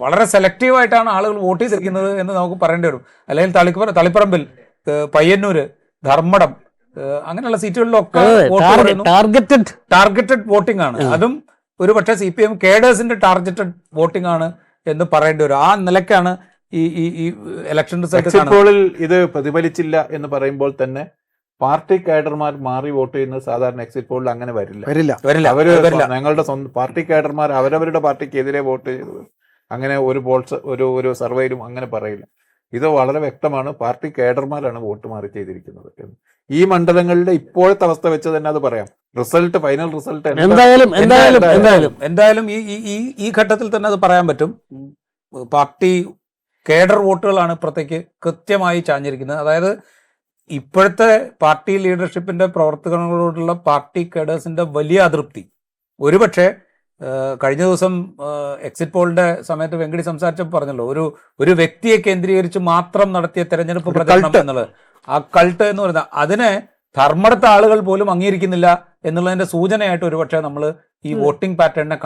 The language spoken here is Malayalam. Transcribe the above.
വളരെ സെലക്റ്റീവ് ആയിട്ടാണ് ആളുകൾ വോട്ട് ചെയ്തിരിക്കുന്നത് എന്ന് നമുക്ക് പറയേണ്ടി വരും. അല്ലെങ്കിൽ തളിപ്പറമ്പിൽ, പയ്യന്നൂര്, ധർമ്മടം, അങ്ങനെയുള്ള സീറ്റുകളിലൊക്കെ ടാർഗറ്റഡ് വോട്ടിംഗ് ആണ്. അതും ഒരു പക്ഷേ CPM കേഡേഴ്സിന്റെ ടാർഗറ്റഡ് വോട്ടിംഗ് ആണ് എന്ന് പറയേണ്ടി വരും. ആ നിലയ്ക്കാണ് ഈ ഇലക്ഷൻ റിസൾട്ട് പോളിൽ ഇത് പ്രതിഫലിച്ചില്ല എന്ന് പറയുമ്പോൾ തന്നെ പാർട്ടി കേഡർമാർ മാറി വോട്ട് ചെയ്യുന്നത് സാധാരണ എക്സിറ്റ് പോളിൽ അങ്ങനെ വരില്ല. അവര് ഞങ്ങളുടെ സ്വന്തം പാർട്ടി കേഡർമാർ അവരവരുടെ പാർട്ടിക്ക് എതിരെ വോട്ട് ചെയ്തത് അങ്ങനെ ഒരു സർവേയിലും അങ്ങനെ പറയില്ല. ഇത് വളരെ വ്യക്തമാണ്. പാർട്ടി കേഡർമാരാണ് വോട്ട് മാറി ചെയ്തിരിക്കുന്നത്. ഈ മണ്ഡലങ്ങളുടെ ഇപ്പോഴത്തെ അവസ്ഥ വെച്ച് തന്നെ അത് പറയാം. ഫൈനൽ റിസൾട്ട് എന്തായാലും ഈ ഘട്ടത്തിൽ തന്നെ അത് പറയാൻ പറ്റും. പാർട്ടി കേഡർ വോട്ടുകളാണ് ഇപ്പുറത്തേക്ക് കൃത്യമായി ചാഞ്ഞിരിക്കുന്നത്. അതായത് ഇപ്പോഴത്തെ പാർട്ടി ലീഡർഷിപ്പിന്റെ പ്രവർത്തനങ്ങളോടുള്ള പാർട്ടി കേഡേഴ്സിന്റെ വലിയ അതൃപ്തി ഒരുപക്ഷെ കഴിഞ്ഞ ദിവസം എക്സിറ്റ് പോളിന്റെ സമയത്ത് വെങ്കടി സംസാരിച്ചപ്പോൾ പറഞ്ഞല്ലോ, ഒരു വ്യക്തിയെ കേന്ദ്രീകരിച്ച് മാത്രം നടത്തിയ തെരഞ്ഞെടുപ്പ് പ്രചരണം എന്നുള്ളത്, ആ കൾട്ട് എന്ന് പറയുന്നത് അതിനെ ധർമ്മടത്തെ ആളുകൾ പോലും അംഗീകരിക്കുന്നില്ല എന്നുള്ളതിന്റെ സൂചനയായിട്ട് ഒരുപക്ഷെ നമ്മൾ ഈ വോട്ടിംഗ് പാറ്റേണിനെ